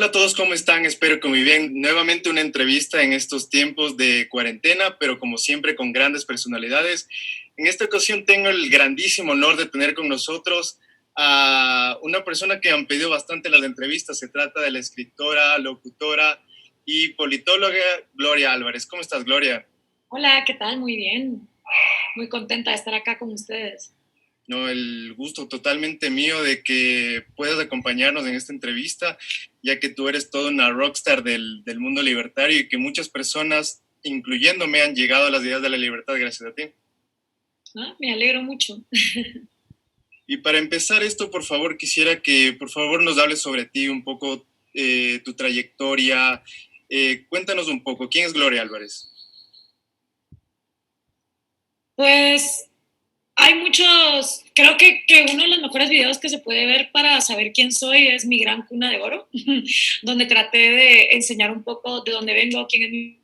Hola a todos, ¿cómo están? Espero que muy bien. Nuevamente una entrevista en estos tiempos de cuarentena, pero como siempre con grandes personalidades. En esta ocasión tengo el grandísimo honor de tener con nosotros a una persona que han pedido bastante en las entrevistas. Se trata de la escritora, locutora y politóloga Gloria Álvarez. ¿Cómo estás, Gloria? Hola, ¿qué tal? Muy bien. Muy contenta de estar acá con ustedes. No, el gusto totalmente mío de que puedas acompañarnos en esta entrevista, ya que tú eres toda una rockstar del mundo libertario y que muchas personas, incluyéndome, han llegado a las ideas de la libertad gracias a ti. Ah, me alegro mucho. Y para empezar esto, por favor, quisiera que por favor nos hables sobre ti un poco, tu trayectoria. Cuéntanos un poco, ¿quién es Gloria Álvarez? Pues hay muchos, creo que uno de los mejores videos que se puede ver para saber quién soy es Mi Gran Cuna de Oro, donde traté de enseñar un poco de dónde vengo, quién es mi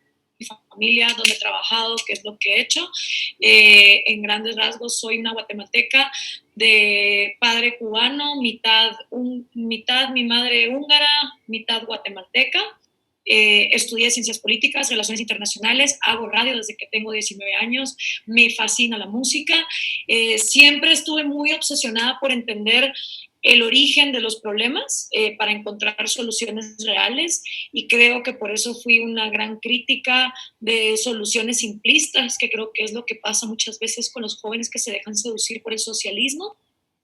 familia, dónde he trabajado, qué es lo que he hecho. En grandes rasgos soy una guatemalteca de padre cubano, mitad mi madre húngara, mitad guatemalteca. Estudié ciencias políticas, relaciones internacionales, hago radio desde que tengo 19 años, me fascina la música. Siempre estuve muy obsesionada por entender el origen de los problemas para encontrar soluciones reales, y creo que por eso fui una gran crítica de soluciones simplistas, que creo que es lo que pasa muchas veces con los jóvenes que se dejan seducir por el socialismo.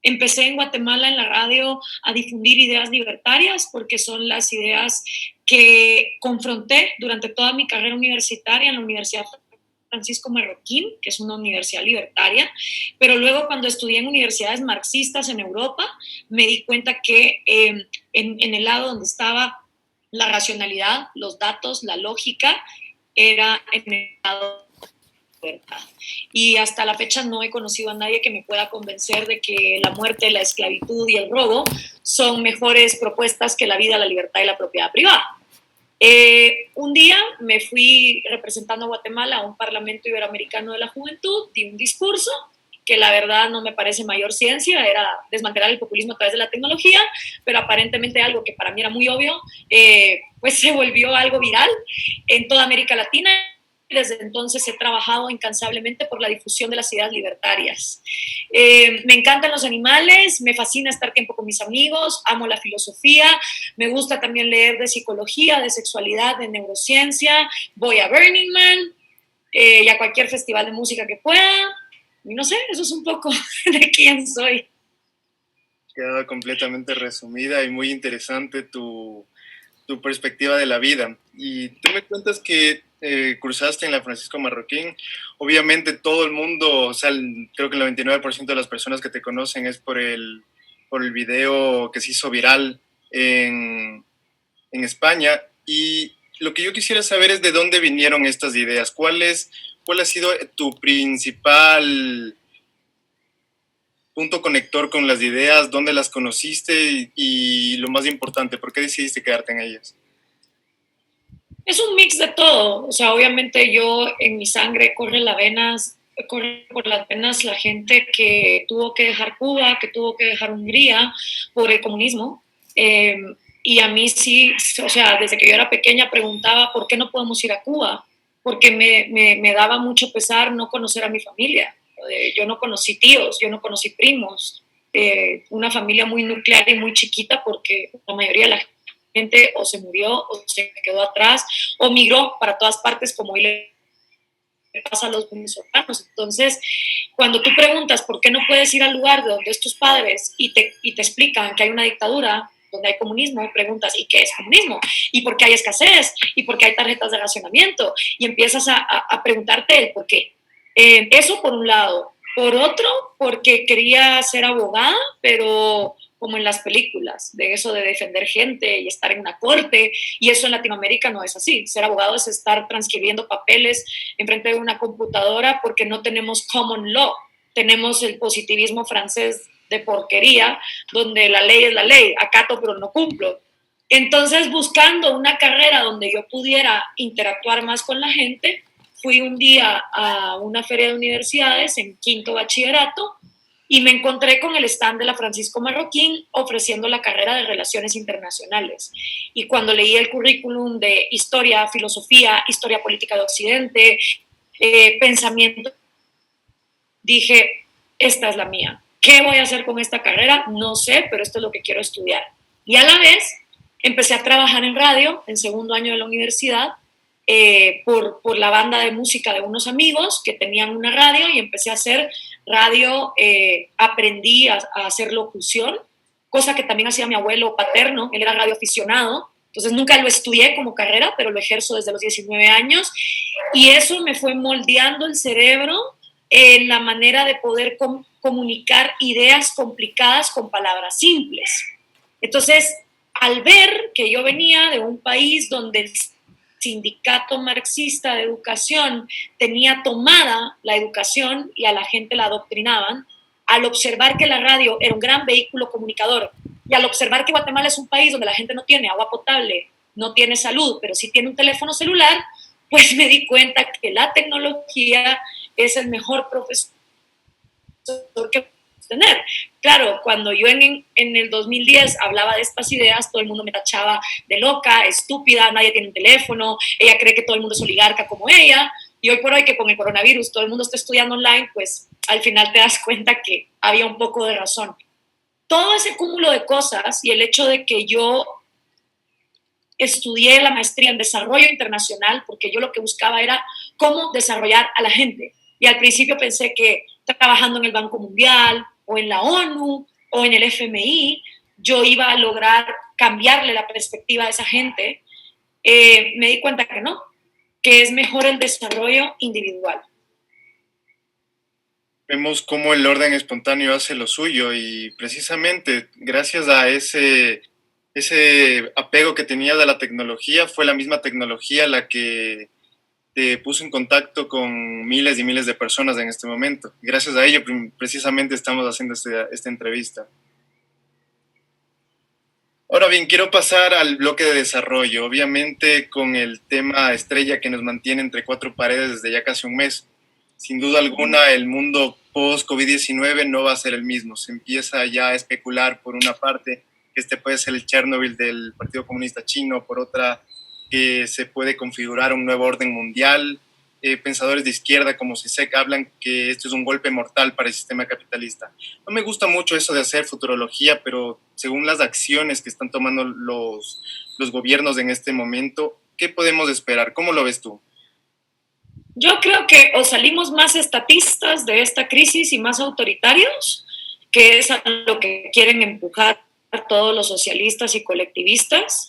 Empecé en Guatemala en la radio a difundir ideas libertarias porque son las ideas que confronté durante toda mi carrera universitaria en la Universidad Francisco Marroquín, que es una universidad libertaria, pero luego cuando estudié en universidades marxistas en Europa, me di cuenta que en el lado donde estaba la racionalidad, los datos, la lógica, era en el lado de la libertad. Y hasta la fecha no he conocido a nadie que me pueda convencer de que la muerte, la esclavitud y el robo son mejores propuestas que la vida, la libertad y la propiedad privada. Un día me fui representando a Guatemala a un Parlamento Iberoamericano de la Juventud, di un discurso que la verdad no me parece mayor ciencia, era desmantelar el populismo a través de la tecnología, pero aparentemente algo que para mí era muy obvio, pues se volvió algo viral en toda América Latina. Desde entonces he trabajado incansablemente por la difusión de las ideas libertarias. Me encantan los animales, me fascina estar tiempo con mis amigos, amo la filosofía, me gusta también leer de psicología, de sexualidad, de neurociencia, voy a Burning Man y a cualquier festival de música que pueda. Y no sé, eso es un poco de quién soy. Queda completamente resumida y muy interesante tu perspectiva de la vida. Y tú me cuentas que cursaste en la Francisco Marroquín. Obviamente todo el mundo, o sea, creo que el 99% de las personas que te conocen es por el video que se hizo viral en España. Y lo que yo quisiera saber es de dónde vinieron estas ideas. ¿Cuál ha sido tu principal punto conector con las ideas? ¿Dónde las conociste? Y lo más importante, ¿por qué decidiste quedarte en ellas? Es un mix de todo. O sea, obviamente yo en mi sangre corre por las venas la gente que tuvo que dejar Cuba, que tuvo que dejar Hungría por el comunismo. Eh, y a mí sí, o sea, desde que yo era pequeña preguntaba por qué no podemos ir a Cuba, porque me daba mucho pesar no conocer a mi familia. Yo no conocí tíos, yo no conocí primos, una familia muy nuclear y muy chiquita porque la mayoría de la gente o se murió o se quedó atrás o migró para todas partes, como hoy le pasa a los venezolanos. Entonces, cuando tú preguntas por qué no puedes ir al lugar de donde es tus padres y te explican que hay una dictadura, donde hay comunismo, preguntas, ¿y qué es comunismo? ¿Y por qué hay escasez? ¿Y por qué hay tarjetas de racionamiento? Y empiezas a preguntarte el por qué. Eso por un lado. Por otro, porque quería ser abogada, pero como en las películas, de eso de defender gente y estar en una corte, y eso en Latinoamérica no es así. Ser abogado es estar transcribiendo papeles enfrente de una computadora porque no tenemos common law, tenemos el positivismo francés de porquería, donde la ley es la ley, acato pero no cumplo. Entonces, buscando una carrera donde yo pudiera interactuar más con la gente, fui un día a una feria de universidades en quinto bachillerato y me encontré con el stand de la Francisco Marroquín ofreciendo la carrera de Relaciones Internacionales. Y cuando leí el currículum de Historia, Filosofía, Historia Política de Occidente, pensamiento, dije, esta es la mía. ¿Qué voy a hacer con esta carrera? No sé, pero esto es lo que quiero estudiar. Y a la vez empecé a trabajar en radio en segundo año de la universidad por la banda de música de unos amigos que tenían una radio y empecé a hacer radio, aprendí a hacer locución, cosa que también hacía mi abuelo paterno, él era radioaficionado, entonces nunca lo estudié como carrera, pero lo ejerzo desde los 19 años y eso me fue moldeando el cerebro en la manera de poder comunicar ideas complicadas con palabras simples. Entonces, al ver que yo venía de un país donde el sindicato marxista de educación tenía tomada la educación y a la gente la adoctrinaban, al observar que la radio era un gran vehículo comunicador y al observar que Guatemala es un país donde la gente no tiene agua potable, no tiene salud, pero sí tiene un teléfono celular, pues me di cuenta que la tecnología es el mejor profesor que tener. Claro, cuando yo en el 2010 hablaba de estas ideas, todo el mundo me tachaba de loca, estúpida, nadie tiene un teléfono, ella cree que todo el mundo es oligarca como ella, y hoy por hoy que con el coronavirus todo el mundo está estudiando online, pues al final te das cuenta que había un poco de razón. Todo ese cúmulo de cosas y el hecho de que yo estudié la maestría en desarrollo internacional, porque yo lo que buscaba era cómo desarrollar a la gente. Y al principio pensé que trabajando en el Banco Mundial o en la ONU o en el FMI, yo iba a lograr cambiarle la perspectiva a esa gente. Me di cuenta que no, que es mejor el desarrollo individual. Vemos cómo el orden espontáneo hace lo suyo y precisamente gracias a ese apego que tenías a la tecnología, fue la misma tecnología la que te puso en contacto con miles y miles de personas en este momento. Gracias a ello, precisamente estamos haciendo esta entrevista. Ahora bien, quiero pasar al bloque de desarrollo, obviamente con el tema estrella que nos mantiene entre cuatro paredes desde ya casi un mes. Sin duda alguna, el mundo post-COVID-19 no va a ser el mismo. Se empieza ya a especular, por una parte, que este puede ser el Chernobyl del Partido Comunista Chino, por otra, que se puede configurar un nuevo orden mundial. Pensadores de izquierda como Zizek hablan que esto es un golpe mortal para el sistema capitalista. No me gusta mucho eso de hacer futurología, pero según las acciones que están tomando los gobiernos en este momento, ¿qué podemos esperar? ¿Cómo lo ves tú? Yo creo que o salimos más estatistas de esta crisis y más autoritarios, que es a lo que quieren empujar todos los socialistas y colectivistas,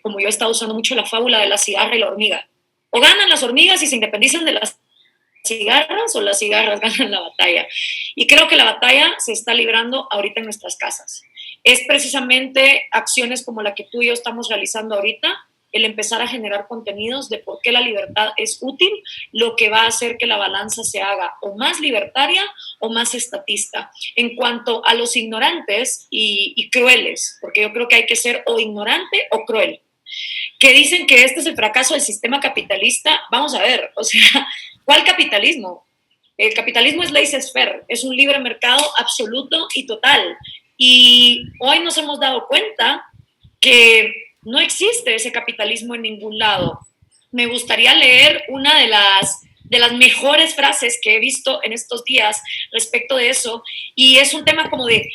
como yo he estado usando mucho la fábula de la cigarra y la hormiga. O ganan las hormigas y se independizan de las cigarras o las cigarras ganan la batalla. Y creo que la batalla se está librando ahorita en nuestras casas. Es precisamente acciones como la que tú y yo estamos realizando ahorita, el empezar a generar contenidos de por qué la libertad es útil, lo que va a hacer que la balanza se haga o más libertaria o más estatista. En cuanto a los ignorantes y crueles, porque yo creo que hay que ser o ignorante o cruel, que dicen que este es el fracaso del sistema capitalista, vamos a ver, o sea, ¿cuál capitalismo? El capitalismo es laissez-faire, es un libre mercado absoluto y total. Y hoy nos hemos dado cuenta que no existe ese capitalismo en ningún lado. Me gustaría leer una de las mejores frases que he visto en estos días respecto de eso, y es un tema como de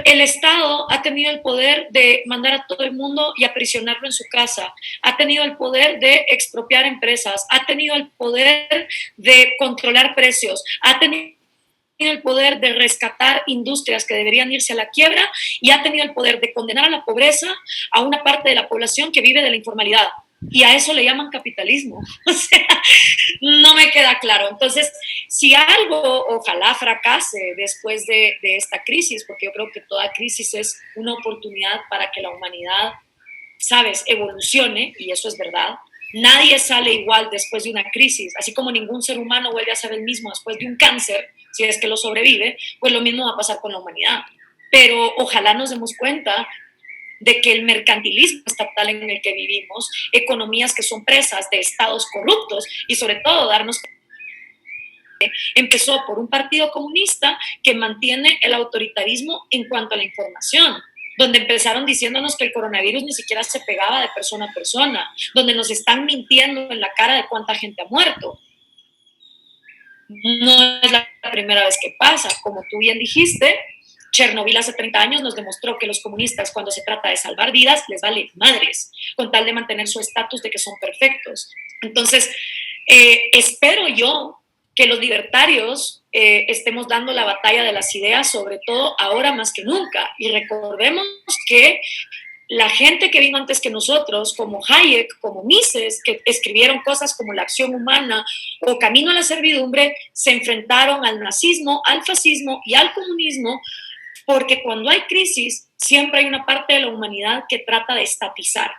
el Estado ha tenido el poder de mandar a todo el mundo y aprisionarlo en su casa, ha tenido el poder de expropiar empresas, ha tenido el poder de controlar precios, ha tenido el poder de rescatar industrias que deberían irse a la quiebra y ha tenido el poder de condenar a la pobreza a una parte de la población que vive de la informalidad. Y a eso le llaman capitalismo. O sea, no me queda claro. Entonces, si algo ojalá fracase después de esta crisis, porque yo creo que toda crisis es una oportunidad para que la humanidad, sabes, evolucione, y eso es verdad. Nadie sale igual después de una crisis, así como ningún ser humano vuelve a ser el mismo después de un cáncer, si es que lo sobrevive, pues lo mismo va a pasar con la humanidad. Pero ojalá nos demos cuenta de que el mercantilismo estatal en el que vivimos, economías que son presas de estados corruptos y sobre todo darnos empezó por un partido comunista que mantiene el autoritarismo en cuanto a la información, donde empezaron diciéndonos que el coronavirus ni siquiera se pegaba de persona a persona, donde nos están mintiendo en la cara de cuánta gente ha muerto. No es la primera vez que pasa. Como tú bien dijiste, Chernobyl hace 30 años nos demostró que los comunistas, cuando se trata de salvar vidas, les vale madres, con tal de mantener su estatus de que son perfectos. Entonces, espero yo que los libertarios estemos dando la batalla de las ideas, sobre todo ahora más que nunca. Y recordemos que la gente que vino antes que nosotros, como Hayek, como Mises, que escribieron cosas como La acción humana o Camino a la servidumbre, se enfrentaron al nazismo, al fascismo y al comunismo, porque cuando hay crisis, siempre hay una parte de la humanidad que trata de estatizar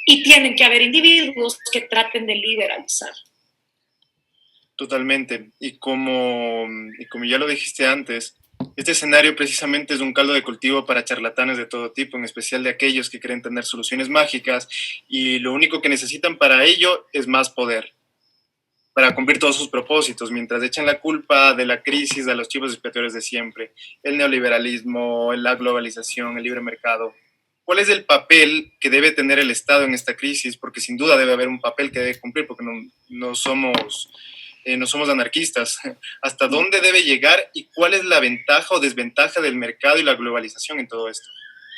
y tienen que haber individuos que traten de liberalizar. Totalmente. Y como ya lo dijiste antes, este escenario precisamente es un caldo de cultivo para charlatanes de todo tipo, en especial de aquellos que creen tener soluciones mágicas y lo único que necesitan para ello es más poder, para cumplir todos sus propósitos, mientras echan la culpa de la crisis a los chivos expiatorios de siempre, el neoliberalismo, la globalización, el libre mercado. ¿Cuál es el papel que debe tener el Estado en esta crisis? Porque sin duda debe haber un papel que debe cumplir, porque no somos anarquistas. ¿Hasta dónde debe llegar y cuál es la ventaja o desventaja del mercado y la globalización en todo esto?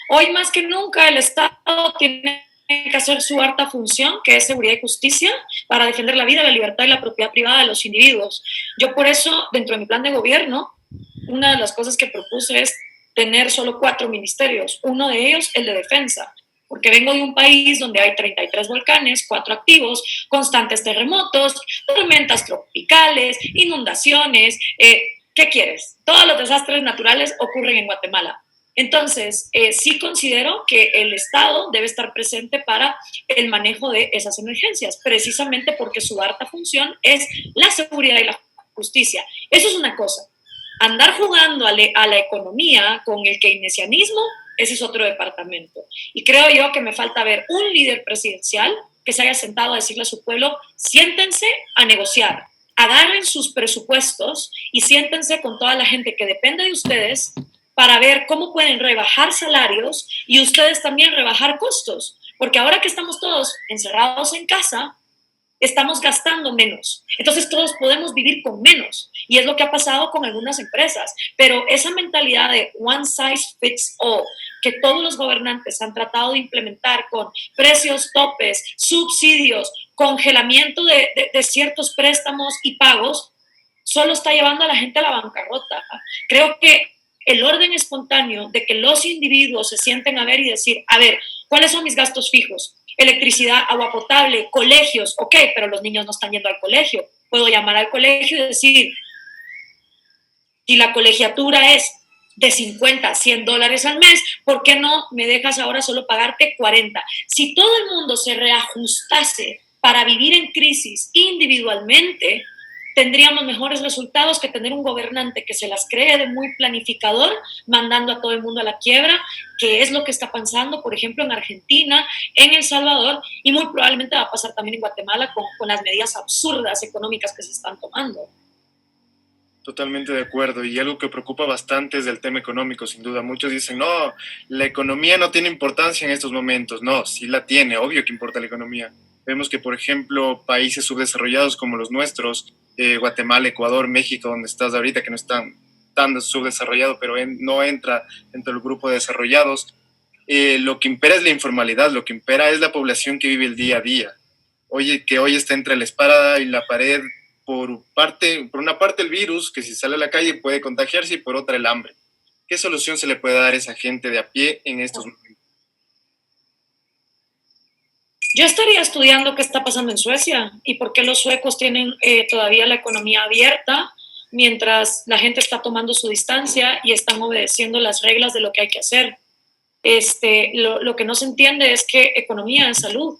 Hoy más que nunca el Estado tiene que hacer su harta función, que es seguridad y justicia, para defender la vida, la libertad y la propiedad privada de los individuos. Yo por eso, dentro de mi plan de gobierno, una de las cosas que propuse es tener solo 4 ministerios, uno de ellos el de defensa, porque vengo de un país donde hay 33 volcanes, 4 activos, constantes terremotos, tormentas tropicales, inundaciones. ¿Qué quieres? Todos los desastres naturales ocurren en Guatemala. Entonces, sí considero que el Estado debe estar presente para el manejo de esas emergencias, precisamente porque su harta función es la seguridad y la justicia. Eso es una cosa. Andar jugando a la economía con el keynesianismo, ese es otro departamento. Y creo yo que me falta ver un líder presidencial que se haya sentado a decirle a su pueblo, siéntense a negociar, agarren sus presupuestos y siéntense con toda la gente que depende de ustedes para ver cómo pueden rebajar salarios y ustedes también rebajar costos. Porque ahora que estamos todos encerrados en casa, estamos gastando menos. Entonces todos podemos vivir con menos. Y es lo que ha pasado con algunas empresas. Pero esa mentalidad de one size fits all, que todos los gobernantes han tratado de implementar con precios topes, subsidios, congelamiento de ciertos préstamos y pagos, solo está llevando a la gente a la bancarrota. Creo que el orden espontáneo de que los individuos se sienten a ver y decir, a ver, ¿cuáles son mis gastos fijos? Electricidad, agua potable, colegios, ok, pero los niños no están yendo al colegio. Puedo llamar al colegio y decir, si la colegiatura es de 50 a 100 dólares al mes, ¿por qué no me dejas ahora solo pagarte 40? Si todo el mundo se reajustase para vivir en crisis individualmente, tendríamos mejores resultados que tener un gobernante que se las cree de muy planificador, mandando a todo el mundo a la quiebra, que es lo que está pasando, por ejemplo, en Argentina, en El Salvador, y muy probablemente va a pasar también en Guatemala con las medidas absurdas económicas que se están tomando. Totalmente de acuerdo, y algo que preocupa bastante es el tema económico, sin duda. Muchos dicen, no, la economía no tiene importancia en estos momentos. No, sí la tiene, obvio que importa la economía. Vemos que, por ejemplo, países subdesarrollados como los nuestros, Guatemala, Ecuador, México, donde estás ahorita, que no están tan subdesarrollado, pero no entra dentro del grupo de desarrollados, lo que impera es la informalidad, lo que impera es la población que vive el día a día. Oye, que hoy está entre la espada y la pared, por una parte el virus, que si sale a la calle puede contagiarse, y por otra el hambre. ¿Qué solución se le puede dar a esa gente de a pie en estos momentos? Yo estaría estudiando qué está pasando en Suecia y por qué los suecos tienen todavía la economía abierta mientras la gente está tomando su distancia y están obedeciendo las reglas de lo que hay que hacer. Lo que no se entiende es que economía es salud.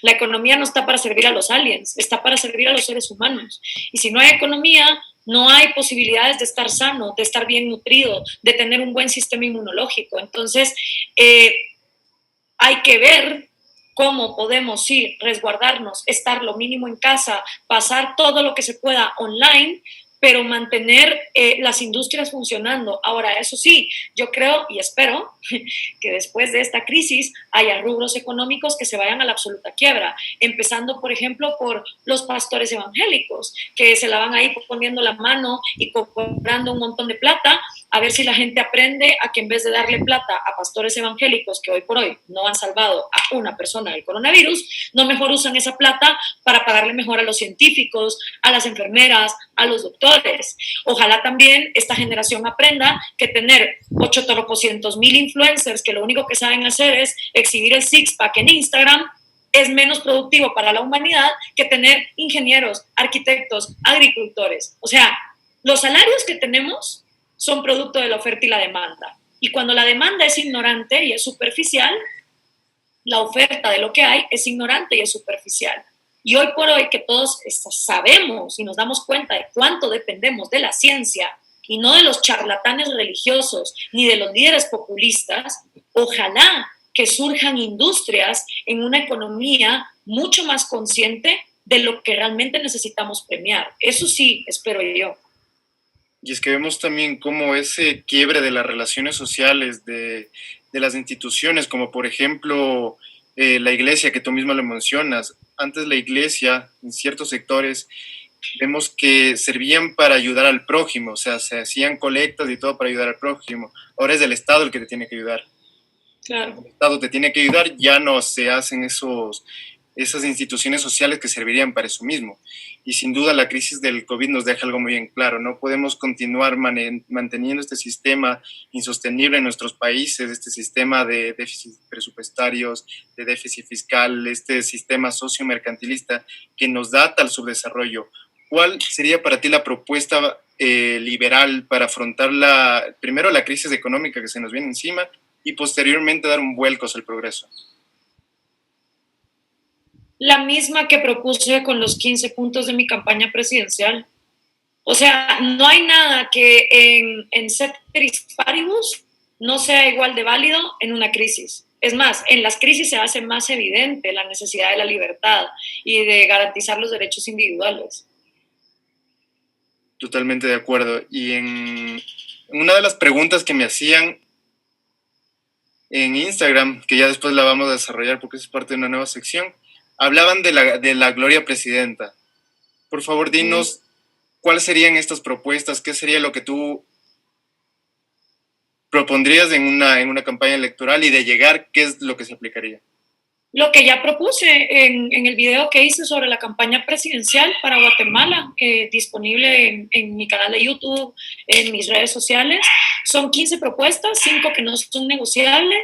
La economía no está para servir a los aliens, está para servir a los seres humanos. Y si no hay economía, no hay posibilidades de estar sano, de estar bien nutrido, de tener un buen sistema inmunológico. Entonces, hay que ver cómo podemos, sí, resguardarnos, estar lo mínimo en casa, pasar todo lo que se pueda online, pero mantener las industrias funcionando. Ahora, eso sí, yo creo y espero que después de esta crisis haya rubros económicos que se vayan a la absoluta quiebra, empezando, por ejemplo, por los pastores evangélicos, que se la van a ir poniendo la mano y cobrando un montón de plata, a ver si la gente aprende a que en vez de darle plata a pastores evangélicos que hoy por hoy no han salvado a una persona del coronavirus, no mejor usan esa plata para pagarle mejor a los científicos, a las enfermeras, a los doctores. Ojalá también esta generación aprenda que tener 800,000 influencers que lo único que saben hacer es exhibir el six-pack en Instagram es menos productivo para la humanidad que tener ingenieros, arquitectos, agricultores. O sea, los salarios que tenemos son producto de la oferta y la demanda. Y cuando la demanda es ignorante y es superficial, la oferta de lo que hay es ignorante y es superficial. Y hoy por hoy que todos sabemos y nos damos cuenta de cuánto dependemos de la ciencia y no de los charlatanes religiosos ni de los líderes populistas, ojalá que surjan industrias en una economía mucho más consciente de lo que realmente necesitamos premiar. Eso sí, espero yo. Y es que vemos también cómo ese quiebre de las relaciones sociales, de las instituciones, como por ejemplo la iglesia, que tú misma lo mencionas. Antes la iglesia, en ciertos sectores, vemos que servían para ayudar al prójimo, o sea, se hacían colectas y todo para ayudar al prójimo. Ahora es el Estado el que te tiene que ayudar. Claro. El Estado te tiene que ayudar, ya no se hacen esas instituciones sociales que servirían para eso mismo. Y sin duda la crisis del COVID nos deja algo muy bien claro. No podemos continuar manteniendo este sistema insostenible en nuestros países, este sistema de déficits presupuestarios, de déficit fiscal, este sistema sociomercantilista que nos da tal subdesarrollo. ¿Cuál sería para ti la propuesta liberal para afrontar primero la crisis económica que se nos viene encima y posteriormente dar un vuelco hacia el progreso? La misma que propuse con los 15 puntos de mi campaña presidencial. O sea, no hay nada que en ceteris paribus no sea igual de válido en una crisis. Es más, en las crisis se hace más evidente la necesidad de la libertad y de garantizar los derechos individuales. Totalmente de acuerdo. Y en una de las preguntas que me hacían en Instagram, que ya después la vamos a desarrollar porque es parte de una nueva sección, hablaban de la Gloria Presidenta. Por favor, dinos cuáles serían estas propuestas, qué sería lo que tú propondrías en una campaña electoral y de llegar, qué es lo que se aplicaría. Lo que ya propuse en el video que hice sobre la campaña presidencial para Guatemala, disponible en mi canal de YouTube, en mis redes sociales, son 15 propuestas, 5 que no son negociables,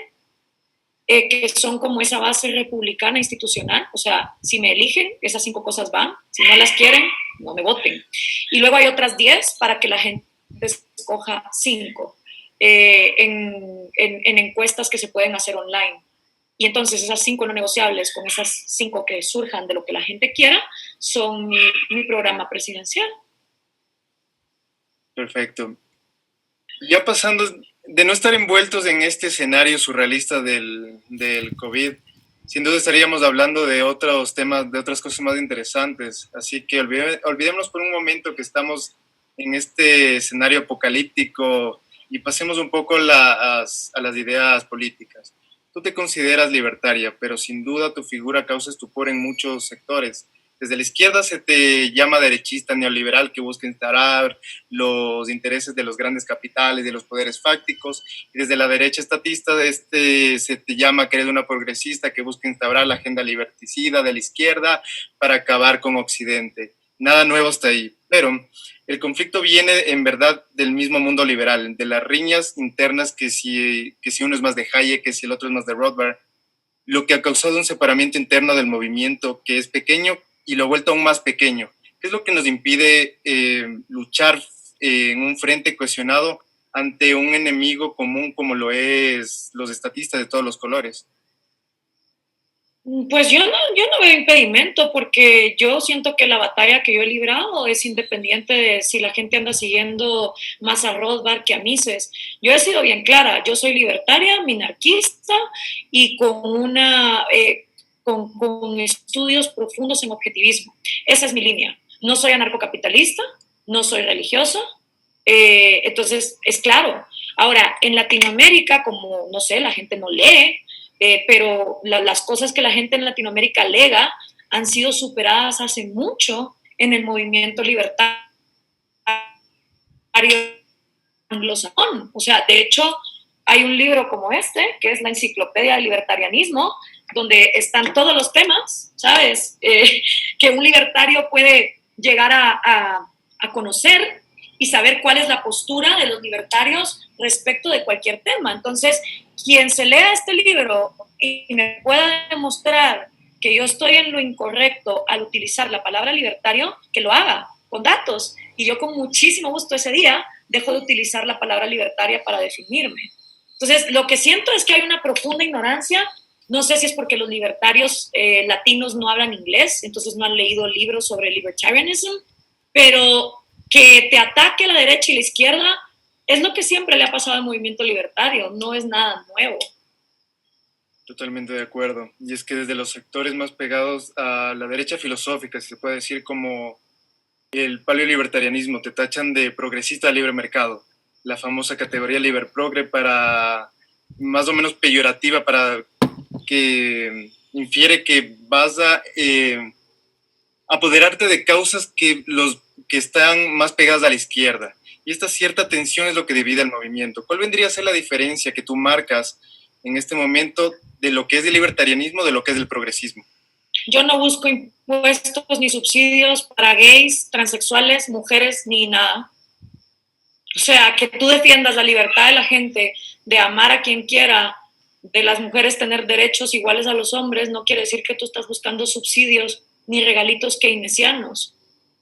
que son como esa base republicana institucional. O sea, si me eligen, esas 5 cosas van. Si no las quieren, no me voten. Y luego hay otras 10 para que la gente escoja 5 en encuestas que se pueden hacer online. Y entonces esas 5 no negociables con esas 5 que surjan de lo que la gente quiera son mi programa presidencial. Perfecto. Ya pasando de no estar envueltos en este escenario surrealista del COVID, sin duda estaríamos hablando de otros temas, de otras cosas más interesantes. Así que olvidémonos por un momento que estamos en este escenario apocalíptico y pasemos un poco a las ideas políticas. Tú te consideras libertaria, pero sin duda tu figura causa estupor en muchos sectores. Desde la izquierda se te llama derechista neoliberal que busca instaurar los intereses de los grandes capitales, de los poderes fácticos, y desde la derecha estatista se te llama que eres una progresista que busca instaurar la agenda liberticida de la izquierda para acabar con Occidente. Nada nuevo hasta ahí, pero el conflicto viene en verdad del mismo mundo liberal, de las riñas internas que si uno es más de Hayek, que si el otro es más de Rothbard, lo que ha causado un separamiento interno del movimiento que es pequeño y lo ha vuelto aún más pequeño. ¿Qué es lo que nos impide luchar en un frente cohesionado ante un enemigo común como lo es los estatistas de todos los colores? Pues yo no veo impedimento porque yo siento que la batalla que yo he librado es independiente de si la gente anda siguiendo más a Rothbard que a Mises. Yo he sido bien clara, yo soy libertaria, minarquista y con una con estudios profundos en objetivismo. Esa es mi línea. No soy anarcocapitalista, no soy religiosa, entonces es claro. Ahora, en Latinoamérica, como, no sé, la gente no lee, pero las cosas que la gente en Latinoamérica alega han sido superadas hace mucho en el movimiento libertario anglosajón. O sea, de hecho, hay un libro como este, que es la Enciclopedia del Libertarianismo, donde están todos los temas, ¿sabes? Que un libertario puede llegar a conocer y saber cuál es la postura de los libertarios respecto de cualquier tema. Entonces, quien se lea este libro y me pueda demostrar que yo estoy en lo incorrecto al utilizar la palabra libertario, que lo haga con datos. Y yo con muchísimo gusto ese día dejo de utilizar la palabra libertaria para definirme. Entonces, lo que siento es que hay una profunda ignorancia. No sé si es porque los libertarios latinos no hablan inglés, entonces no han leído libros sobre libertarianism, pero que te ataque la derecha y la izquierda es lo que siempre le ha pasado al movimiento libertario, no es nada nuevo. Totalmente de acuerdo. Y es que desde los sectores más pegados a la derecha filosófica, si se puede decir, como el paleolibertarianismo, te tachan de progresista de libre mercado, la famosa categoría liberprogre para más o menos peyorativa, para que infiere que vas a apoderarte de causas que están más pegadas a la izquierda. Y esta cierta tensión es lo que divide el movimiento. ¿Cuál vendría a ser la diferencia que tú marcas en este momento de lo que es el libertarianismo de lo que es el progresismo? Yo no busco impuestos ni subsidios para gays, transexuales, mujeres, ni nada. O sea, que tú defiendas la libertad de la gente de amar a quien quiera, de las mujeres tener derechos iguales a los hombres, no quiere decir que tú estás buscando subsidios ni regalitos keynesianos.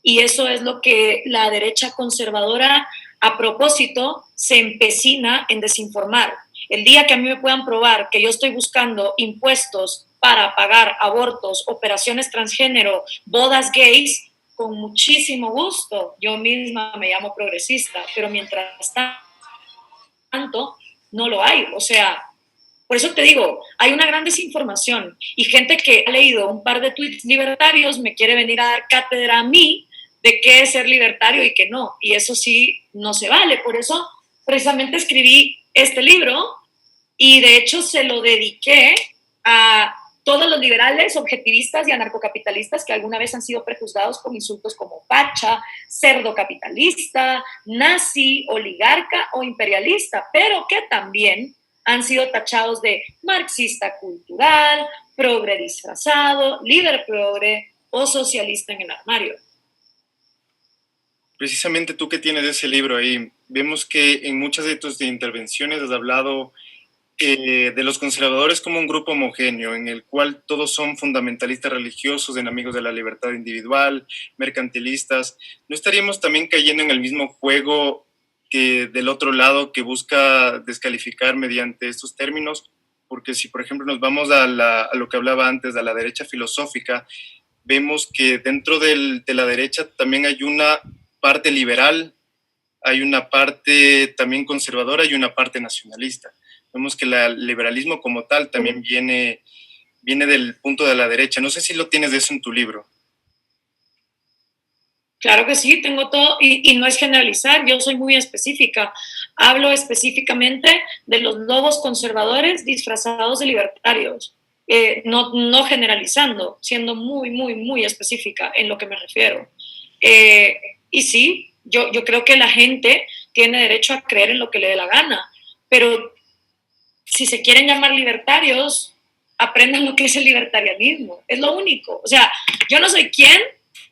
Y eso es lo que la derecha conservadora, a propósito, se empecina en desinformar. El día que a mí me puedan probar que yo estoy buscando impuestos para pagar abortos, operaciones transgénero, bodas gays, con muchísimo gusto. Yo misma me llamo progresista, pero mientras tanto no lo hay. O sea, por eso te digo, hay una gran desinformación y gente que ha leído un par de tweets libertarios me quiere venir a dar cátedra a mí de qué es ser libertario y qué no. Y eso sí no se vale. Por eso precisamente escribí este libro y de hecho se lo dediqué a todos los liberales, objetivistas y anarcocapitalistas que alguna vez han sido prejuzgados con insultos como facha, cerdo capitalista, nazi, oligarca o imperialista, pero que también han sido tachados de marxista cultural, progre disfrazado, líder progre o socialista en el armario. Precisamente tú que tienes ese libro ahí, vemos que en muchas de tus intervenciones has hablado de los conservadores como un grupo homogéneo, en el cual todos son fundamentalistas religiosos, enemigos de la libertad individual, mercantilistas. ¿No estaríamos también cayendo en el mismo juego que del otro lado que busca descalificar mediante estos términos? Porque si, por ejemplo, nos vamos a lo que hablaba antes, a la derecha filosófica, vemos que dentro de la derecha también hay una parte liberal, hay una parte también conservadora y una parte nacionalista. Vemos que el liberalismo como tal también viene del punto de la derecha. No sé si lo tienes de eso en tu libro. Claro que sí, tengo todo, y no es generalizar, yo soy muy específica. Hablo específicamente de los lobos conservadores disfrazados de libertarios, no generalizando, siendo muy, muy, muy específica en lo que me refiero. Y sí, yo creo que la gente tiene derecho a creer en lo que le dé la gana, pero si se quieren llamar libertarios, aprendan lo que es el libertarianismo, es lo único. O sea, yo no soy quien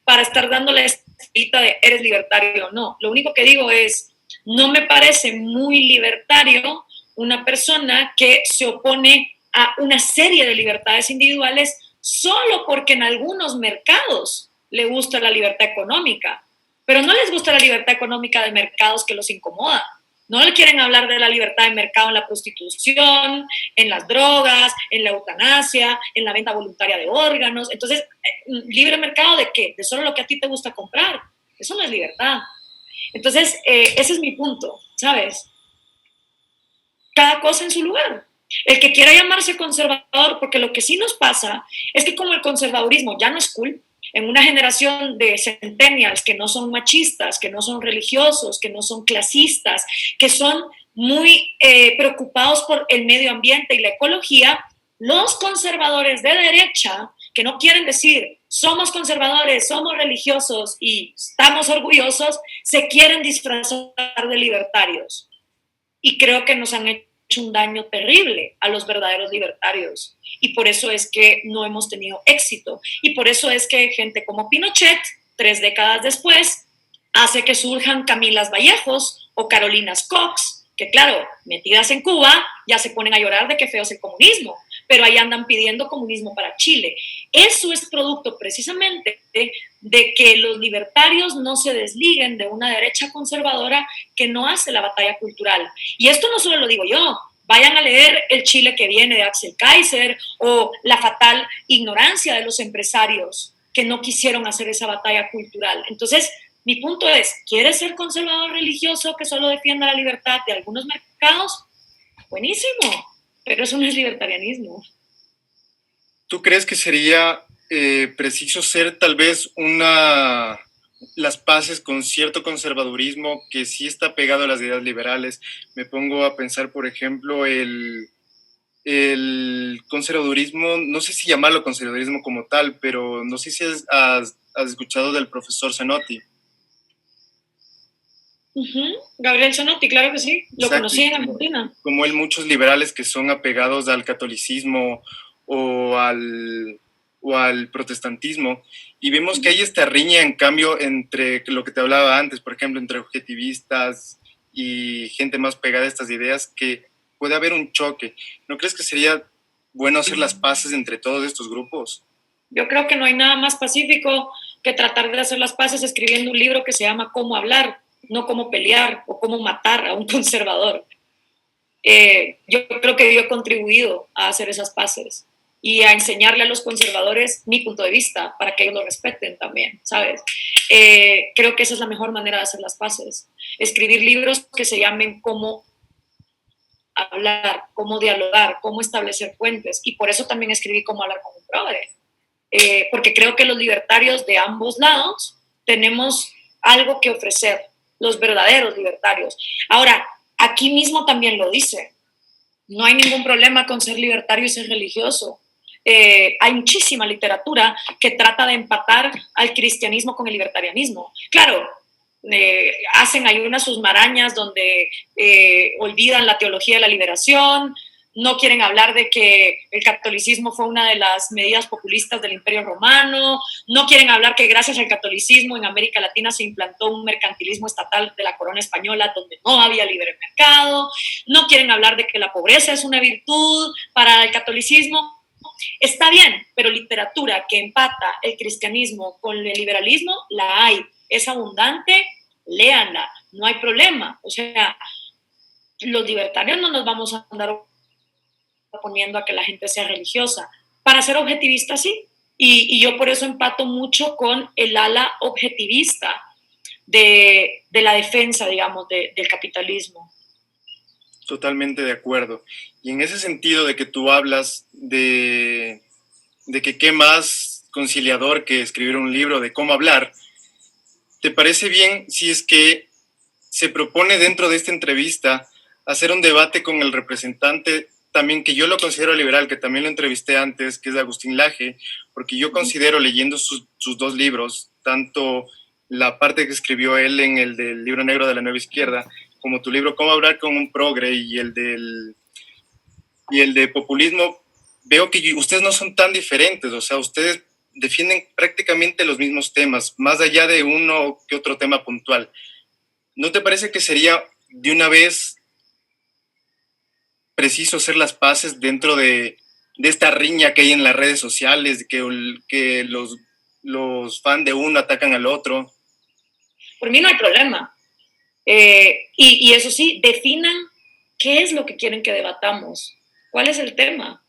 para estar dándole esta cita de eres libertario o no. Lo único que digo es, no me parece muy libertario una persona que se opone a una serie de libertades individuales solo porque en algunos mercados le gusta la libertad económica, pero no les gusta la libertad económica de mercados que los incomoda. No le quieren hablar de la libertad de mercado en la prostitución, en las drogas, en la eutanasia, en la venta voluntaria de órganos. Entonces, ¿libre mercado de qué? De solo lo que a ti te gusta comprar. Eso no es libertad. Entonces, ese es mi punto, ¿sabes? Cada cosa en su lugar. El que quiera llamarse conservador, porque lo que sí nos pasa es que como el conservadurismo ya no es cool, en una generación de centennials que no son machistas, que no son religiosos, que no son clasistas, que son muy preocupados por el medio ambiente y la ecología, los conservadores de derecha, que no quieren decir somos conservadores, somos religiosos y estamos orgullosos, se quieren disfrazar de libertarios. Y creo que nos han hecho un daño terrible a los verdaderos libertarios. Y por eso es que no hemos tenido éxito. Y por eso es que gente como Pinochet, 3 décadas después, hace que surjan Camilas Vallejos o Carolinas Cox, que claro, metidas en Cuba, ya se ponen a llorar de que feo es el comunismo, pero ahí andan pidiendo comunismo para Chile. Eso es producto precisamente de que los libertarios no se desliguen de una derecha conservadora que no hace la batalla cultural. Y esto no solo lo digo yo, vayan a leer El Chile que viene de Axel Kaiser o la fatal ignorancia de los empresarios que no quisieron hacer esa batalla cultural. Entonces, mi punto es, ¿quieres ser conservador religioso que solo defienda la libertad de algunos mercados? Buenísimo, pero eso no es libertarianismo. ¿Tú crees que sería preciso ser tal vez las paces con cierto conservadurismo que sí está pegado a las ideas liberales? Me pongo a pensar, por ejemplo, el conservadurismo, no sé si llamarlo conservadurismo como tal, pero no sé si has escuchado del profesor Zanotti. Gabriel Zanotti, claro que sí, lo Exacto. conocí en Argentina. Como él, muchos liberales que son apegados al catolicismo o al protestantismo, y vemos que hay esta riña, en cambio, entre lo que te hablaba antes, por ejemplo, entre objetivistas y gente más pegada a estas ideas, que puede haber un choque. ¿No crees que sería bueno hacer las paces entre todos estos grupos? Yo creo que no hay nada más pacífico que tratar de hacer las paces escribiendo un libro que se llama Cómo hablar, no cómo pelear o cómo matar a un conservador. Yo creo que yo he contribuido a hacer esas paces y a enseñarle a los conservadores mi punto de vista para que ellos lo respeten también, ¿sabes? Creo que esa es la mejor manera de hacer las paces. Escribir libros que se llamen Cómo hablar, cómo dialogar, cómo establecer puentes. Y por eso también escribí Cómo hablar con un progre. Porque creo que los libertarios de ambos lados tenemos algo que ofrecer, los verdaderos libertarios. Ahora, aquí mismo también lo dice, no hay ningún problema con ser libertario y ser religioso. Hay muchísima literatura que trata de empatar al cristianismo con el libertarianismo. Claro, hacen ahí unas sus marañas donde olvidan la teología de la liberación, no quieren hablar de que el catolicismo fue una de las medidas populistas del Imperio Romano, no quieren hablar que gracias al catolicismo en América Latina se implantó un mercantilismo estatal de la corona española donde no había libre mercado, no quieren hablar de que la pobreza es una virtud para el catolicismo. Está bien, pero literatura que empata el cristianismo con el liberalismo, la hay, es abundante, léanla, no hay problema. O sea, los libertarios no nos vamos a andar poniendo a que la gente sea religiosa. Para ser objetivista, sí. Y yo por eso empato mucho con el ala objetivista de la defensa, digamos, del capitalismo. Totalmente de acuerdo. Y en ese sentido de que tú hablas de que qué más conciliador que escribir un libro de cómo hablar, ¿te parece bien si es que se propone dentro de esta entrevista hacer un debate con el representante también, que yo lo considero liberal, que también lo entrevisté antes, que es Agustín Laje, porque yo considero, leyendo sus 2 libros, tanto la parte que escribió él en el del Libro Negro de la Nueva Izquierda, como tu libro Cómo hablar con un progre y el de populismo, veo que ustedes no son tan diferentes, o sea, ustedes defienden prácticamente los mismos temas, más allá de uno que otro tema puntual. ¿No te parece que sería de una vez preciso hacer las paces dentro de esta riña que hay en las redes sociales, que los fans de uno atacan al otro? Por mí no hay problema. Y eso sí, definan qué es lo que quieren que debatamos, cuál es el tema.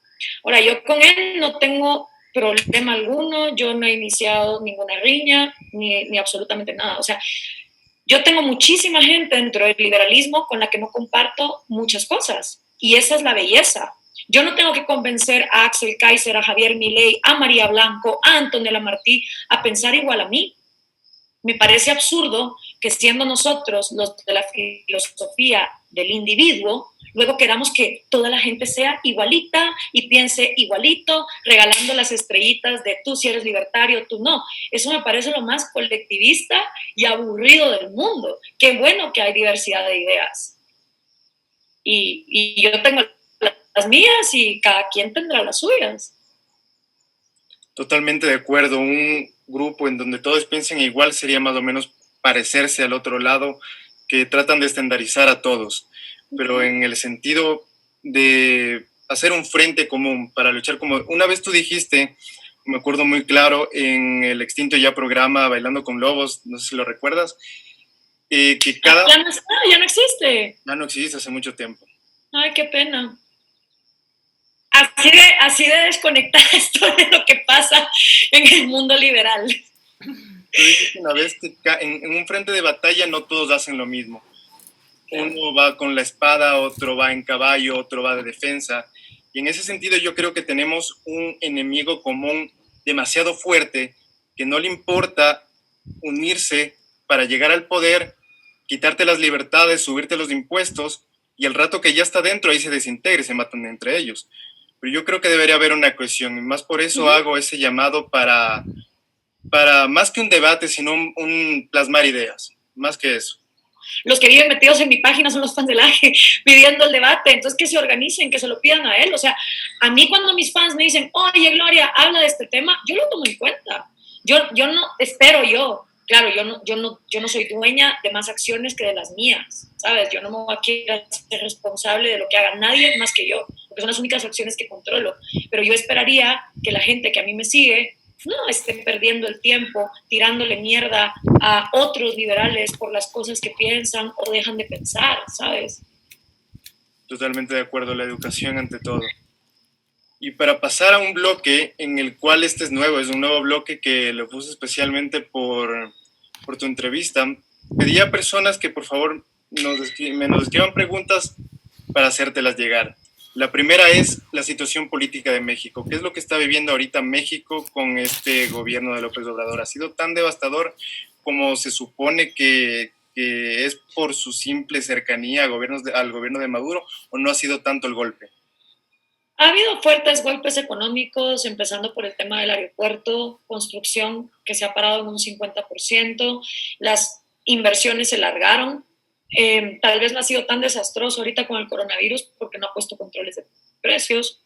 Ahora, yo con él no tengo problema alguno, yo no he iniciado ninguna riña, ni absolutamente nada. O sea, yo tengo muchísima gente dentro del liberalismo con la que no comparto muchas cosas, y esa es la belleza. Yo no tengo que convencer a Axel Kaiser, a Javier Milei, a María Blanco, a Antonella Martí a pensar igual a mí. Me parece absurdo que siendo nosotros los de la filosofía del individuo, luego queramos que toda la gente sea igualita y piense igualito, regalando las estrellitas de tú si eres libertario, tú no. Eso me parece lo más colectivista y aburrido del mundo. Qué bueno que hay diversidad de ideas. Y yo tengo las mías y cada quien tendrá las suyas. Totalmente de acuerdo. Un grupo en donde todos piensen igual sería más o menos parecerse al otro lado, que tratan de estandarizar a todos, pero en el sentido de hacer un frente común para luchar, como una vez tú dijiste, me acuerdo muy claro, en el extinto ya programa Bailando con Lobos, no sé si lo recuerdas, que cada... Ya no está, ya no existe. Ya no existe hace mucho tiempo. Ay, qué pena. Así de desconectada estoy de lo que pasa en el mundo liberal. Tú dijiste una vez que en un frente de batalla no todos hacen lo mismo. Uno va con la espada, otro va en caballo, otro va de defensa. Y en ese sentido yo creo que tenemos un enemigo común demasiado fuerte que no le importa unirse para llegar al poder, quitarte las libertades, subirte los impuestos y al rato que ya está dentro ahí se desintegra y se matan entre ellos. Pero yo creo que debería haber una cohesión y más por eso hago ese llamado para más que un debate, sino un plasmar ideas, más que eso. Los que viven metidos en mi página son los fans del AGE, pidiendo el debate, entonces que se organicen, que se lo pidan a él. O sea, a mí cuando mis fans me dicen, oye Gloria, habla de este tema, yo lo tomo en cuenta. Yo no, espero yo, claro, yo no soy dueña de más acciones que de las mías, ¿sabes? Yo no me voy a querer ser responsable de lo que haga nadie más que yo, porque son las únicas acciones que controlo. Pero yo esperaría que la gente que a mí me sigue no esté perdiendo el tiempo tirándole mierda a otros liberales por las cosas que piensan o dejan de pensar, ¿sabes? Totalmente de acuerdo, la educación ante todo. Y para pasar a un bloque en el cual este es nuevo, es un nuevo bloque que lo puse especialmente por tu entrevista, pedí a personas que por favor nos escriban preguntas para hacértelas llegar. La primera es la situación política de México. ¿Qué es lo que está viviendo ahorita México con este gobierno de López Obrador? ¿Ha sido tan devastador como se supone que es por su simple cercanía al gobierno de Maduro o no ha sido tanto el golpe? Ha habido fuertes golpes económicos, empezando por el tema del aeropuerto, construcción que se ha parado en un 50%, las inversiones se largaron. Tal vez no ha sido tan desastroso ahorita con el coronavirus porque no ha puesto controles de precios,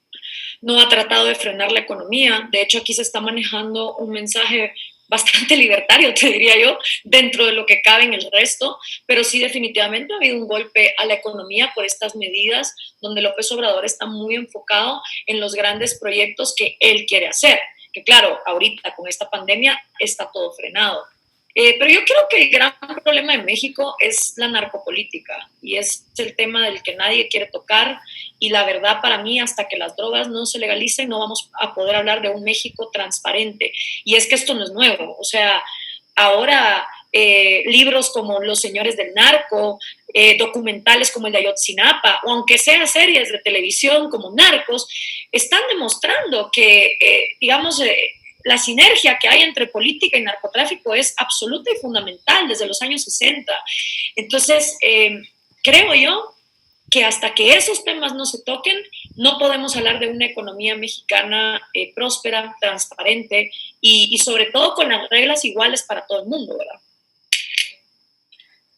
no ha tratado de frenar la economía. De hecho, aquí se está manejando un mensaje bastante libertario, te diría yo, dentro de lo que cabe en el resto, pero sí definitivamente ha habido un golpe a la economía por estas medidas donde López Obrador está muy enfocado en los grandes proyectos que él quiere hacer, que claro, ahorita con esta pandemia está todo frenado. Pero yo creo que el gran problema de México es la narcopolítica y es el tema del que nadie quiere tocar y la verdad para mí hasta que las drogas no se legalicen no vamos a poder hablar de un México transparente y es que esto no es nuevo, o sea, ahora libros como Los Señores del Narco, documentales como el de Ayotzinapa o aunque sea series de televisión como Narcos, están demostrando que digamos la sinergia que hay entre política y narcotráfico es absoluta y fundamental desde los años 60. Entonces, creo yo que hasta que esos temas no se toquen, no podemos hablar de una economía mexicana próspera, transparente y sobre todo con las reglas iguales para todo el mundo, ¿verdad?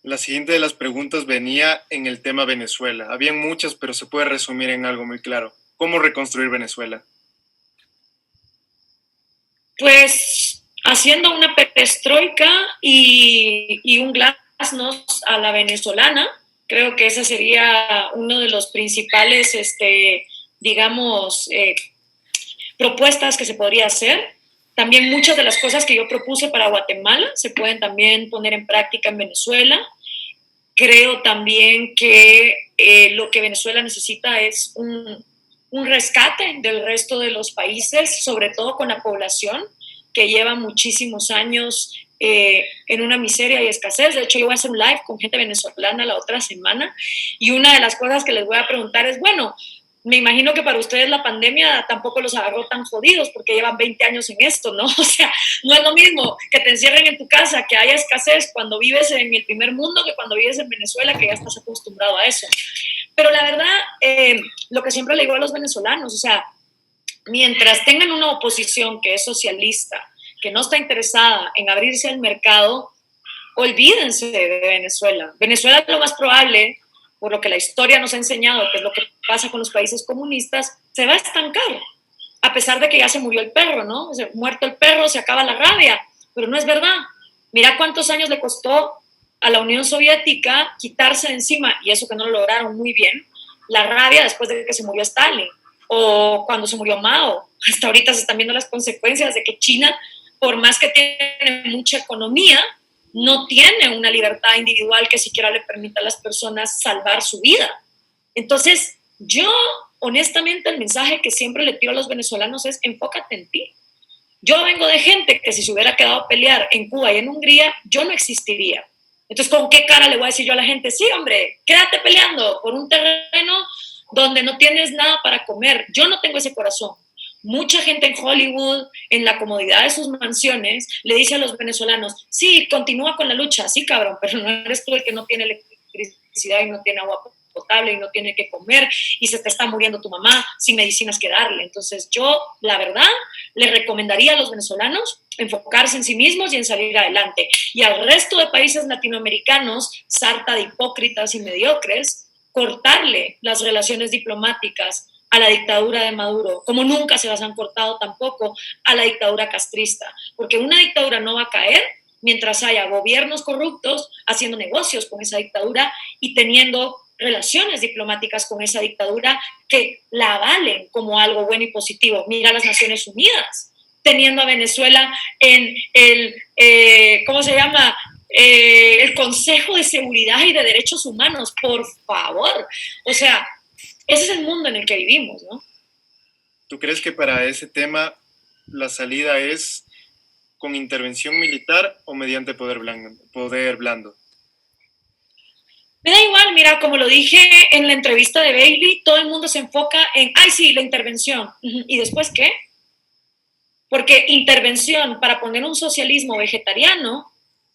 La siguiente de las preguntas venía en el tema Venezuela. Habían muchas, pero se puede resumir en algo muy claro. ¿Cómo reconstruir Venezuela? Pues haciendo una perestroika y un glasnost a la venezolana, creo que ese sería uno de los principales, digamos, propuestas que se podría hacer. También muchas de las cosas que yo propuse para Guatemala se pueden también poner en práctica en Venezuela. Creo también que lo que Venezuela necesita es un rescate del resto de los países, sobre todo con la población que lleva muchísimos años en una miseria y escasez. De hecho, yo voy a hacer un live con gente venezolana la otra semana y una de las cosas que les voy a preguntar es, bueno, me imagino que para ustedes la pandemia tampoco los agarró tan jodidos porque llevan 20 años en esto, ¿no? O sea, no es lo mismo que te encierren en tu casa, que haya escasez cuando vives en el primer mundo que cuando vives en Venezuela, que ya estás acostumbrado a eso. Pero la verdad, lo que siempre le digo a los venezolanos, o sea, mientras tengan una oposición que es socialista, que no está interesada en abrirse al mercado, olvídense de Venezuela. Venezuela es lo más probable, por lo que la historia nos ha enseñado, que es lo que pasa con los países comunistas, se va a estancar, a pesar de que ya se murió el perro, ¿no? Muerto el perro, se acaba la rabia, pero no es verdad. Mira cuántos años le costó a la Unión Soviética quitarse de encima, y eso que no lo lograron muy bien, la rabia después de que se murió Stalin, o cuando se murió Mao. Hasta ahorita se están viendo las consecuencias de que China, por más que tiene mucha economía, no tiene una libertad individual que siquiera le permita a las personas salvar su vida. Entonces, yo, honestamente, el mensaje que siempre le tiro a los venezolanos es enfócate en ti. Yo vengo de gente que si se hubiera quedado a pelear en Cuba y en Hungría, yo no existiría. Entonces, ¿con qué cara le voy a decir yo a la gente? Sí, hombre, quédate peleando por un terreno donde no tienes nada para comer. Yo no tengo ese corazón. Mucha gente en Hollywood, en la comodidad de sus mansiones, le dice a los venezolanos, sí, continúa con la lucha, sí, cabrón, pero no eres tú el que no tiene electricidad y no tiene agua potable y no tiene que comer y se te está muriendo tu mamá sin medicinas que darle. Entonces yo, la verdad, le recomendaría a los venezolanos enfocarse en sí mismos y en salir adelante. Y al resto de países latinoamericanos, sarta de hipócritas y mediocres, cortarle las relaciones diplomáticas a la dictadura de Maduro, como nunca se las han cortado tampoco a la dictadura castrista, porque una dictadura no va a caer mientras haya gobiernos corruptos haciendo negocios con esa dictadura y teniendo relaciones diplomáticas con esa dictadura que la avalen como algo bueno y positivo. Mira las Naciones Unidas, teniendo a Venezuela en el, ¿cómo se llama? El Consejo de Seguridad y de Derechos Humanos, por favor. O sea, ese es el mundo en el que vivimos, ¿no? ¿Tú crees que para ese tema la salida es con intervención militar o mediante poder blando? Poder blando? Me da igual, mira, como lo dije en la entrevista de Bailey, todo el mundo se enfoca en, ay, sí, la intervención. ¿Y después qué? Porque intervención para poner un socialismo vegetariano,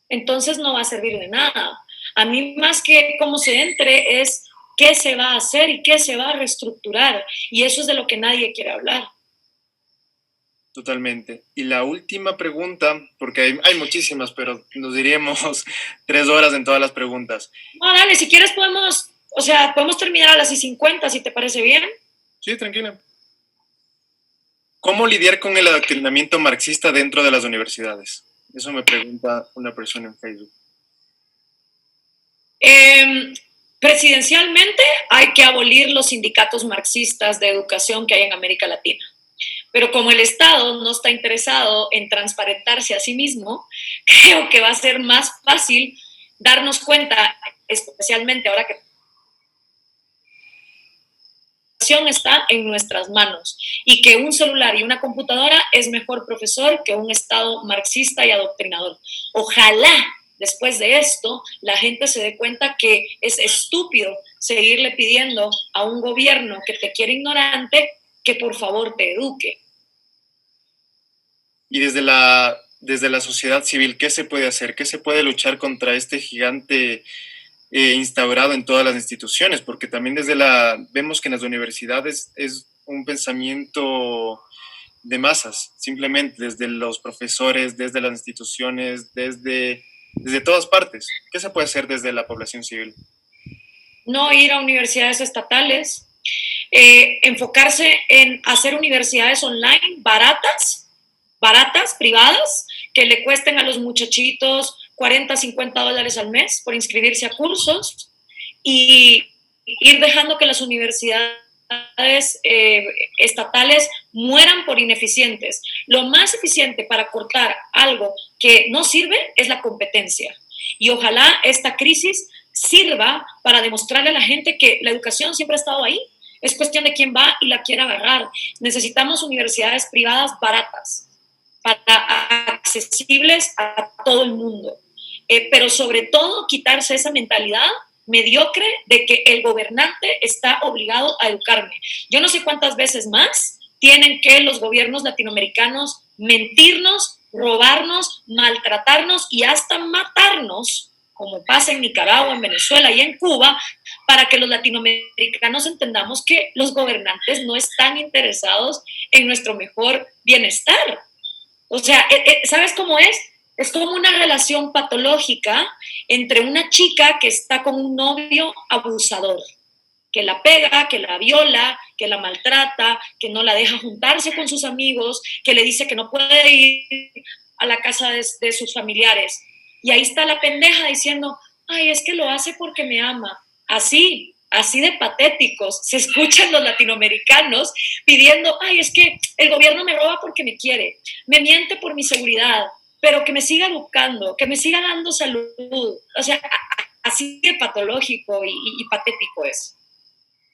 entonces no va a servir de nada. A mí más que cómo se entre es qué se va a hacer y qué se va a reestructurar. Y eso es de lo que nadie quiere hablar. Totalmente. Y la última pregunta, porque hay muchísimas, pero nos diríamos 3 horas en todas las preguntas. No, dale, si quieres podemos, o sea, podemos terminar a las 50 si te parece bien. Sí, tranquila. ¿Cómo lidiar con el adoctrinamiento marxista dentro de las universidades? Eso me pregunta una persona en Facebook. Presidencialmente hay que abolir los sindicatos marxistas de educación que hay en América Latina. Pero como el Estado no está interesado en transparentarse a sí mismo, creo que va a ser más fácil darnos cuenta, especialmente ahora que la educación está en nuestras manos y que un celular y una computadora es mejor profesor que un Estado marxista y adoctrinador. Ojalá después de esto la gente se dé cuenta que es estúpido seguirle pidiendo a un gobierno que te quiere ignorante que por favor te eduque. Y desde la sociedad civil, ¿qué se puede hacer? ¿Qué se puede luchar contra este gigante instaurado en todas las instituciones? Porque también vemos que en las universidades es un pensamiento de masas, simplemente desde los profesores, desde las instituciones, desde todas partes. ¿Qué se puede hacer desde la población civil? No ir a universidades estatales, enfocarse en hacer universidades online baratas, privadas, que le cuesten a los muchachitos 40, $50 al mes por inscribirse a cursos y ir dejando que las universidades estatales mueran por ineficientes. Lo más eficiente para cortar algo que no sirve es la competencia. Y ojalá esta crisis sirva para demostrarle a la gente que la educación siempre ha estado ahí. Es cuestión de quién va y la quiere agarrar. Necesitamos universidades privadas baratas, accesibles a todo el mundo. Pero sobre todo quitarse esa mentalidad mediocre de que el gobernante está obligado a educarme. Yo no sé cuántas veces más tienen que los gobiernos latinoamericanos mentirnos, robarnos, maltratarnos y hasta matarnos, como pasa en Nicaragua, en Venezuela y en Cuba, para que los latinoamericanos entendamos que los gobernantes no están interesados en nuestro mejor bienestar. O sea, ¿sabes cómo es? Es como una relación patológica entre una chica que está con un novio abusador, que la pega, que la viola, que la maltrata, que no la deja juntarse con sus amigos, que le dice que no puede ir a la casa de sus familiares. Y ahí está la pendeja diciendo, ay, es que lo hace porque me ama. Así de patéticos se escuchan los latinoamericanos pidiendo, ay, es que el gobierno me roba porque me quiere, me miente por mi seguridad, pero que me siga educando, que me siga dando salud. O sea, así de patológico y patético es.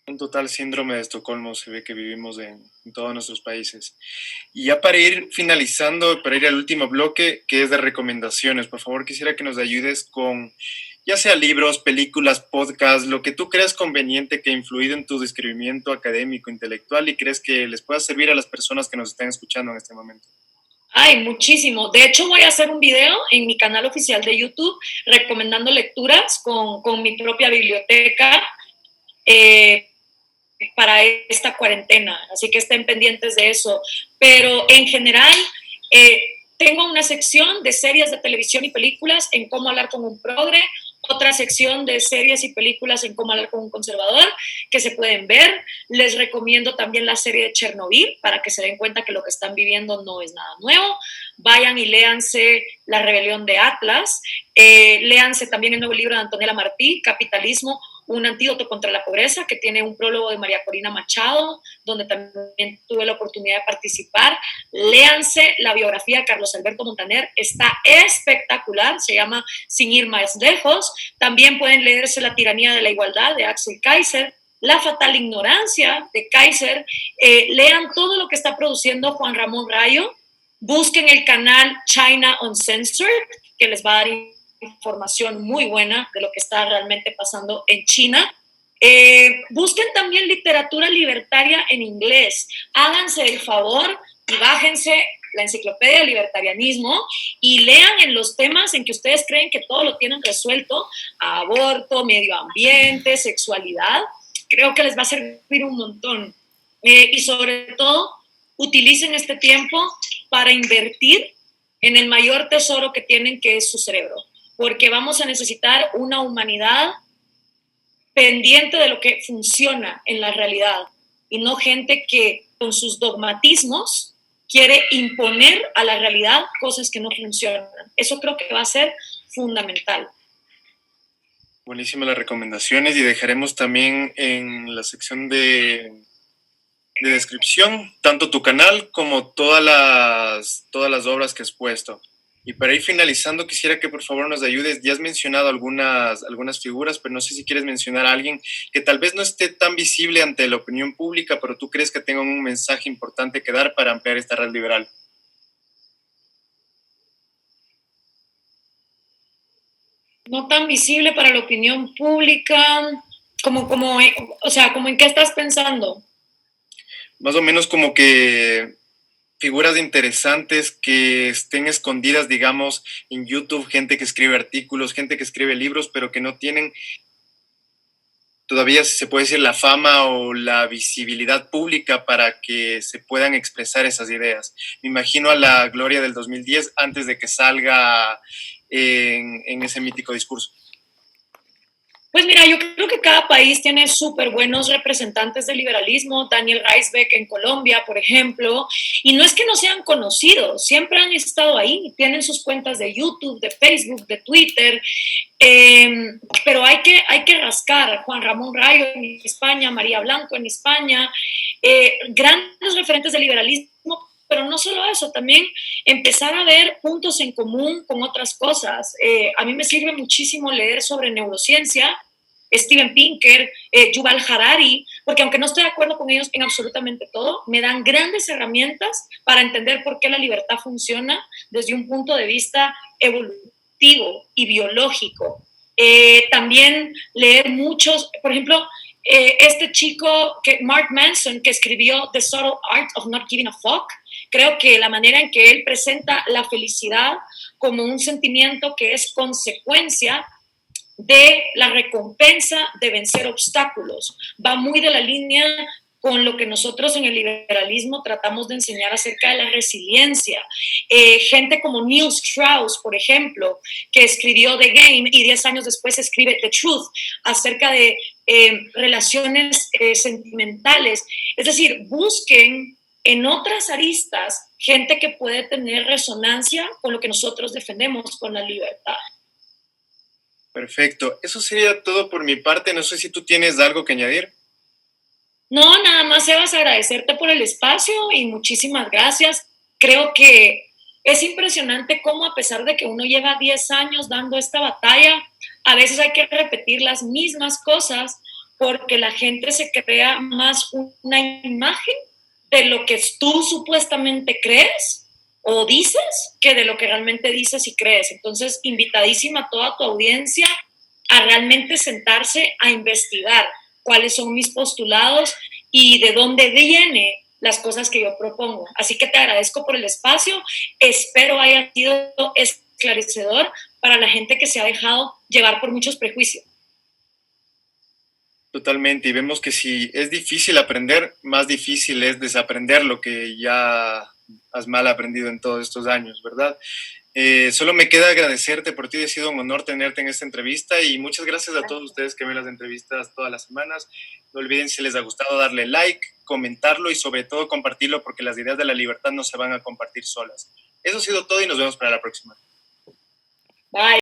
Un total síndrome de Estocolmo se ve que vivimos en todos nuestros países. Y ya para ir finalizando, para ir al último bloque, que es de recomendaciones, por favor quisiera que nos ayudes con, ya sea libros, películas, podcasts, lo que tú creas conveniente que ha influido en tu descubrimiento académico, intelectual y crees que les pueda servir a las personas que nos están escuchando en este momento. Ay, muchísimo. De hecho, voy a hacer un video en mi canal oficial de YouTube recomendando lecturas con mi propia biblioteca. Para esta cuarentena, así que estén pendientes de eso. Pero en general, tengo una sección de series de televisión y películas en cómo hablar con un progre, otra sección de series y películas en cómo hablar con un conservador, que se pueden ver. Les recomiendo también la serie de Chernobyl, para que se den cuenta que lo que están viviendo no es nada nuevo. Vayan y léanse La rebelión de Atlas, léanse también el nuevo libro de Antonella Martí, Capitalismo, un antídoto contra la pobreza, que tiene un prólogo de María Corina Machado, donde también tuve la oportunidad de participar. Léanse la biografía de Carlos Alberto Montaner, está espectacular, se llama Sin ir más lejos. También pueden leerse La tiranía de la igualdad de Axel Kaiser, La fatal ignorancia de Kaiser. Lean todo lo que está produciendo Juan Ramón Rayo. Busquen el canal China Uncensored, que les va a dar información muy buena de lo que está realmente pasando en China. Busquen también literatura libertaria en inglés. Háganse el favor y bájense la enciclopedia del libertarianismo y lean en los temas en que ustedes creen que todo lo tienen resuelto: aborto, medio ambiente, sexualidad. Creo que les va a servir un montón. Y sobre todo, utilicen este tiempo para invertir en el mayor tesoro que tienen, que es su cerebro, porque vamos a necesitar una humanidad pendiente de lo que funciona en la realidad y no gente que con sus dogmatismos quiere imponer a la realidad cosas que no funcionan. Eso creo que va a ser fundamental. Buenísimas las recomendaciones y dejaremos también en la sección de descripción tanto tu canal como todas las obras que has puesto. Y para ir finalizando, quisiera que por favor nos ayudes. Ya has mencionado algunas figuras, pero no sé si quieres mencionar a alguien que tal vez no esté tan visible ante la opinión pública, pero tú crees que tenga un mensaje importante que dar para ampliar esta red liberal. No tan visible para la opinión pública, o sea, como en qué estás pensando. Más o menos como que figuras interesantes que estén escondidas, digamos, en YouTube, gente que escribe artículos, gente que escribe libros, pero que no tienen todavía, si se puede decir, la fama o la visibilidad pública para que se puedan expresar esas ideas. Me imagino a la Gloria del 2010 antes de que salga en ese mítico discurso. Pues mira, yo creo que cada país tiene súper buenos representantes del liberalismo. Daniel Reisbeck en Colombia, por ejemplo, y no es que no sean conocidos, siempre han estado ahí, tienen sus cuentas de YouTube, de Facebook, de Twitter, pero hay que rascar. Juan Ramón Rayo en España, María Blanco en España, grandes referentes del liberalismo. Pero no solo eso, también empezar a ver puntos en común con otras cosas. A mí me sirve muchísimo leer sobre neurociencia, Steven Pinker, Yuval Harari, porque aunque no estoy de acuerdo con ellos en absolutamente todo, me dan grandes herramientas para entender por qué la libertad funciona desde un punto de vista evolutivo y biológico. También leer muchos, por ejemplo, este chico, Mark Manson, que escribió The Subtle Art of Not Giving a Fuck, creo que la manera en que él presenta la felicidad como un sentimiento que es consecuencia de la recompensa de vencer obstáculos. Va muy de la línea con lo que nosotros en el liberalismo tratamos de enseñar acerca de la resiliencia. Gente como Neil Strauss, por ejemplo, que escribió The Game y 10 años después escribe The Truth acerca de relaciones sentimentales. Es decir, busquen en otras aristas gente que puede tener resonancia con lo que nosotros defendemos, con la libertad. Perfecto. Eso sería todo por mi parte. No sé si tú tienes algo que añadir. No, nada más, Sebas, agradecerte por el espacio y muchísimas gracias. Creo que es impresionante cómo a pesar de que uno lleva 10 años dando esta batalla, a veces hay que repetir las mismas cosas porque la gente se crea más una imagen de lo que tú supuestamente crees o dices que de lo que realmente dices y crees. Entonces, invitadísima a toda tu audiencia a realmente sentarse a investigar cuáles son mis postulados y de dónde vienen las cosas que yo propongo. Así que te agradezco por el espacio, espero haya sido esclarecedor para la gente que se ha dejado llevar por muchos prejuicios. Totalmente. Y vemos que si es difícil aprender, más difícil es desaprender lo que ya has mal aprendido en todos estos años, ¿verdad? Solo me queda agradecerte por ti, ha sido un honor tenerte en esta entrevista y muchas gracias a todos ustedes que ven las entrevistas todas las semanas. No olviden, si les ha gustado, darle like, comentarlo y sobre todo compartirlo, porque las ideas de la libertad no se van a compartir solas. Eso ha sido todo y nos vemos para la próxima. Bye.